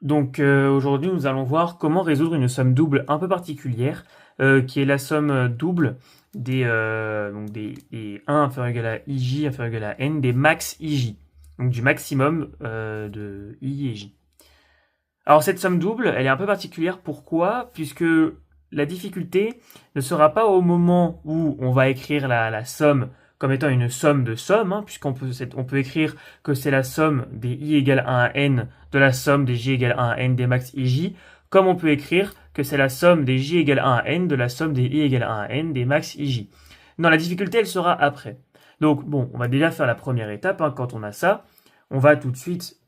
Donc aujourd'hui, nous allons voir comment résoudre une somme double un peu particulière, qui est la somme double des 1 inférieur ou égal à ij inférieur ou égal à n des max ij, donc du maximum de i et j. Alors cette somme double, elle est un peu particulière. Pourquoi? Puisque la difficulté ne sera pas au moment où on va écrire la somme comme étant une somme de sommes, hein, on peut écrire que c'est la somme des i égale 1 à n de la somme des j égale 1 à n des max ij, comme on peut écrire que c'est la somme des j égale 1 à n de la somme des i égale 1 à n des max ij. Non, la difficulté, elle sera après. Donc bon, on va déjà faire la première étape, hein. Quand on a ça, on va tout de suite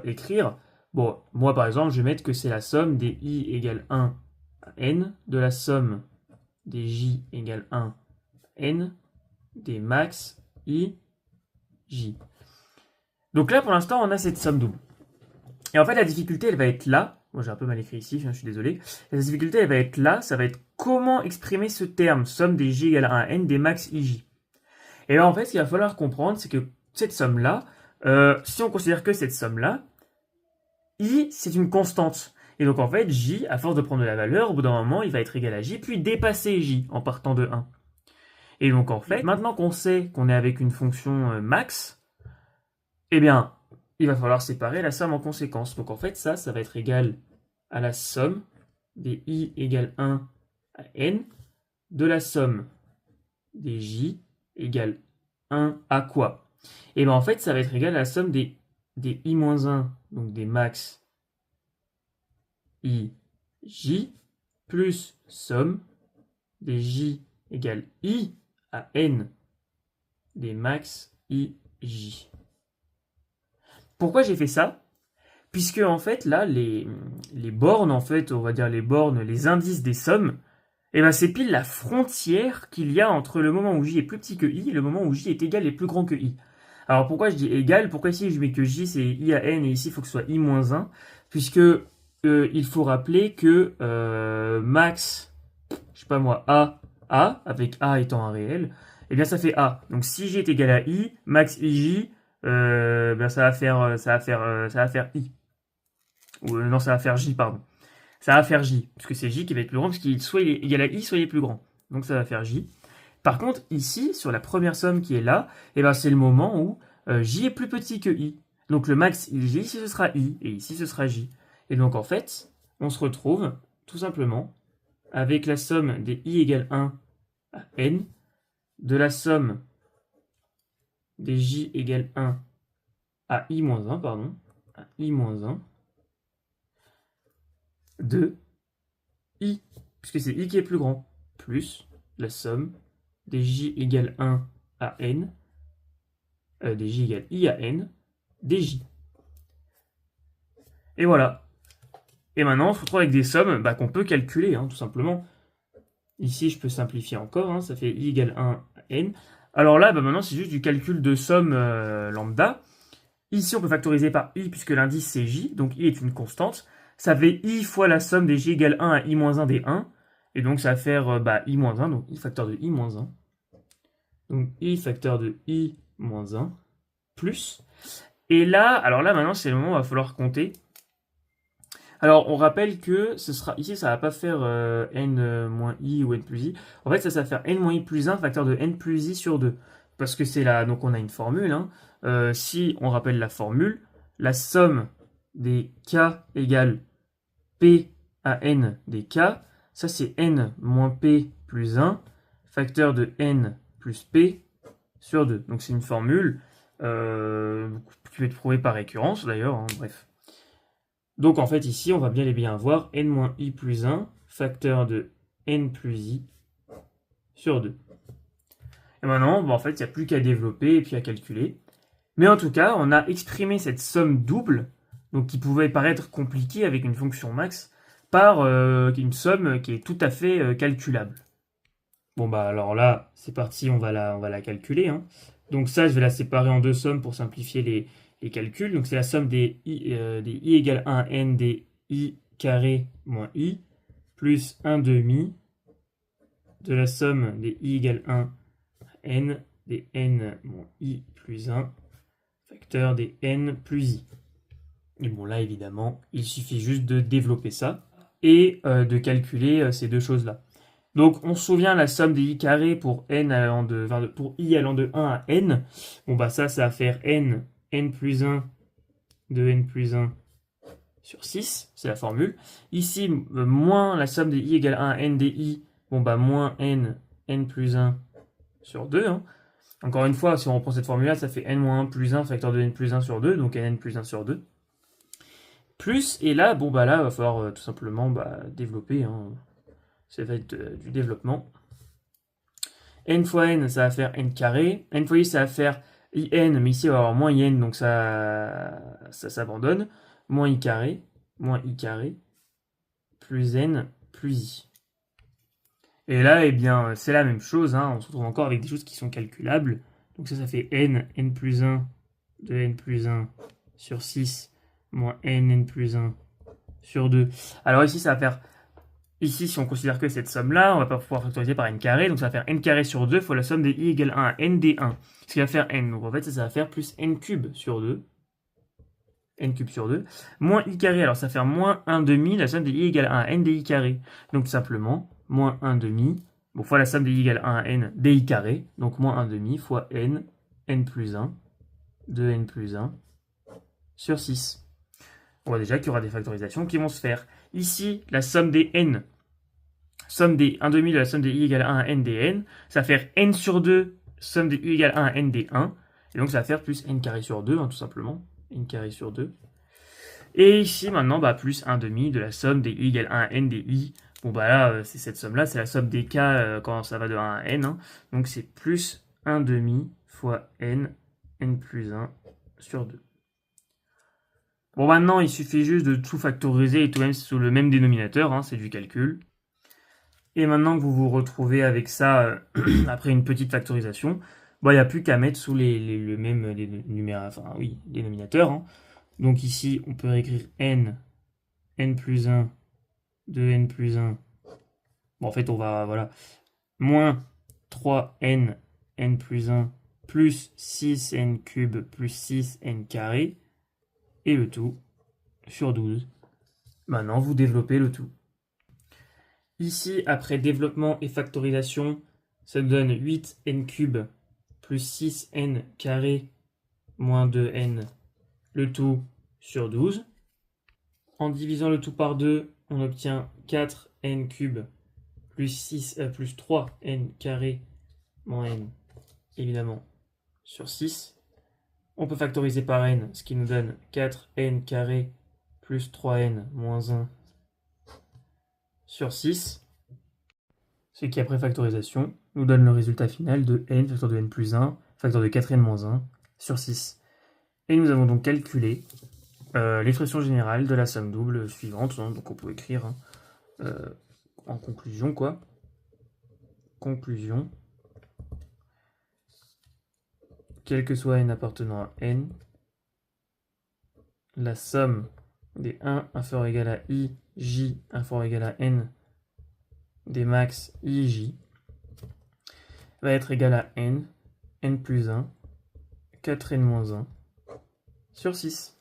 écrire. Bon, moi par exemple, je vais mettre que c'est la somme des i égale 1 à n, de la somme des j égale 1 à n, des max i, j. Donc là, pour l'instant, on a cette somme double. Et en fait, la difficulté, elle va être là. Moi, j'ai un peu mal écrit ici, je suis désolé. La difficulté, elle va être là. Ça va être comment exprimer ce terme, somme des j égale 1 à n, des max ij. Et là, en fait, ce qu'il va falloir comprendre, c'est que cette somme-là, si on considère que cette somme-là, I, c'est une constante. Et donc en fait, J, à force de prendre de la valeur, au bout d'un moment, il va être égal à J, puis dépasser J en partant de 1. Et donc en fait, maintenant qu'on sait qu'on est avec une fonction max, eh bien, il va falloir séparer la somme en conséquence. Donc en fait, ça va être égal à la somme des I égale 1 à N de la somme des J égale 1 à quoi? Et bien en fait, ça va être égal à la somme des I-1, donc des max I, J, plus somme des J égale I à N des max I, J. Pourquoi j'ai fait ça? Puisque en fait là, les bornes, en fait, on va dire les bornes, les indices des sommes, et ben c'est pile la frontière qu'il y a entre le moment où J est plus petit que I et le moment où J est égal et plus grand que I. Alors pourquoi je dis égal? Pourquoi ici je mets que J c'est I à N et ici il faut que ce soit I-1? Puisque il faut rappeler que max, je sais pas moi, A, avec A étant un réel, eh bien ça fait A. Donc si J est égal à I, max IJ, ben ça va faire I. Ou non, ça va faire J, pardon. Ça va faire J, parce que c'est J qui va être plus grand, parce qu'il soit il est égal à I, soit il est plus grand. Donc ça va faire J. Par contre, ici, sur la première somme qui est là, eh ben, c'est le moment où J est plus petit que I. Donc le max IJ, ici ce sera I, et ici ce sera J. Et donc en fait, on se retrouve tout simplement avec la somme des I égale 1 à N, de la somme des J égale 1 à I-1, pardon, à I-1, de I, puisque c'est I qui est plus grand, plus la somme des J égale 1 à N, des J égale I à N, des J. Et voilà. Et maintenant, on se retrouve avec des sommes qu'on peut calculer, hein, tout simplement. Ici, je peux simplifier encore, hein, ça fait I égale 1 à N. Alors là, maintenant, c'est juste du calcul de somme lambda. Ici, on peut factoriser par I puisque l'indice c'est J, donc I est une constante. Ça fait I fois la somme des J égale 1 à I-1 des 1. Et donc ça va faire I-1, donc I facteur de I-1. Donc I facteur de I-1 plus. Et là, alors là maintenant c'est le moment où il va falloir compter. Alors on rappelle que ce sera ici ça va pas faire n moins i ou n plus i. En fait ça va faire n moins i plus 1 facteur de n plus i sur 2. Parce que c'est là, donc on a une formule, hein. Si on rappelle la formule, la somme des k égale p à n des k, ça c'est n moins p plus 1 facteur de n plus p sur 2. Donc c'est une formule qui peut être prouvée par récurrence d'ailleurs, hein, bref. Donc en fait ici on va bien et bien voir n-i plus 1 facteur de n plus i sur 2. Et maintenant, en fait, il n'y a plus qu'à développer et puis à calculer. Mais en tout cas, on a exprimé cette somme double, donc qui pouvait paraître compliquée avec une fonction max, par une somme qui est tout à fait calculable. Bon bah alors là, c'est parti, on va la calculer, hein. Donc ça, je vais la séparer en deux sommes pour simplifier les calculs. Donc c'est la somme des i égale 1 à n des i carré moins i, plus 1 demi de la somme des i égale 1 à n des n moins i plus 1, facteur des n plus i. Et bon, là, évidemment, il suffit juste de développer ça et de calculer ces deux choses-là. Donc, on se souvient la somme des i carrés pour n allant pour i allant de 1 à n. Bon, bah ça va faire n plus 1 de n plus 1 sur 6, c'est la formule. Ici, moins la somme des i égale 1 à n des i, bon bah moins n plus 1 sur 2. Hein. Encore une fois, si on reprend cette formule-là, ça fait n moins 1 plus 1 facteur de n plus 1 sur 2, donc n plus 1 sur 2. Plus, et là, bon bah là, il va falloir tout simplement développer. Hein. Ça va être du développement. N fois n, ça va faire n carré. N fois i, ça va faire in, mais ici, on va avoir moins in, donc ça s'abandonne. Moins i carré, plus n, plus i. Et là, eh bien, c'est la même chose. Hein. On se retrouve encore avec des choses qui sont calculables. Donc ça fait n plus 1 de n plus 1 sur 6, moins n plus 1 sur 2. Alors ici, ça va faire... Ici, si on considère que cette somme-là, on va pas pouvoir factoriser par n carré, donc ça va faire n carré sur 2 fois la somme des i égale 1 à n des 1. Ce qui va faire n. Donc en fait, ça va faire plus n cube sur 2. N cube sur 2. Moins i carré, alors ça va faire moins 1 demi, la somme des i égale 1 à n des i carré. Donc tout simplement, moins 1 demi, bon, fois la somme des i égale 1 à n des i carré. Donc moins 1 demi fois n plus 1, de n plus 1 sur 6. On voit déjà qu'il y aura des factorisations qui vont se faire. Ici, la somme des n, somme des 1 demi de la somme des i égale 1 à n des n, ça va faire n sur 2, somme des i égale 1 à n des 1, et donc ça va faire plus n carré sur 2, hein, tout simplement, n carré sur 2. Et ici, maintenant, plus 1 demi de la somme des i égale 1 à n des i. Bon, bah là, c'est cette somme-là, c'est la somme des k quand ça va de 1 à n, hein, donc c'est plus 1 demi fois n plus 1 sur 2. Bon, maintenant, il suffit juste de tout factoriser et tout même sous le même dénominateur, hein, c'est du calcul. Et maintenant que vous vous retrouvez avec ça, après une petite factorisation, il n'y a plus qu'à mettre sous le même dénominateur. Hein. Donc ici, on peut réécrire n plus 1 de n plus 1. Bon, en fait, on va, voilà, moins 3n plus 1 plus 6n cube plus 6n carré, et le tout sur 12. Maintenant, vous développez le tout. Ici, après développement et factorisation, ça donne 8n cube plus 6n carré moins 2n, le tout sur 12. En divisant le tout par 2, on obtient 4n cube plus 3n carré moins n, évidemment, sur 6. On peut factoriser par n, ce qui nous donne 4n carré plus 3n moins 1 sur 6. Ce qui, après factorisation, nous donne le résultat final de n facteur de n plus 1, facteur de 4n moins 1 sur 6. Et nous avons donc calculé l'expression générale de la somme double suivante. Hein, donc on peut écrire en conclusion, quoi. Conclusion. Quel que soit n appartenant à n, la somme des 1 inférieur ou égal à i, j inférieur ou égal à n des max i, j va être égal à n plus 1, 4n moins 1 sur 6.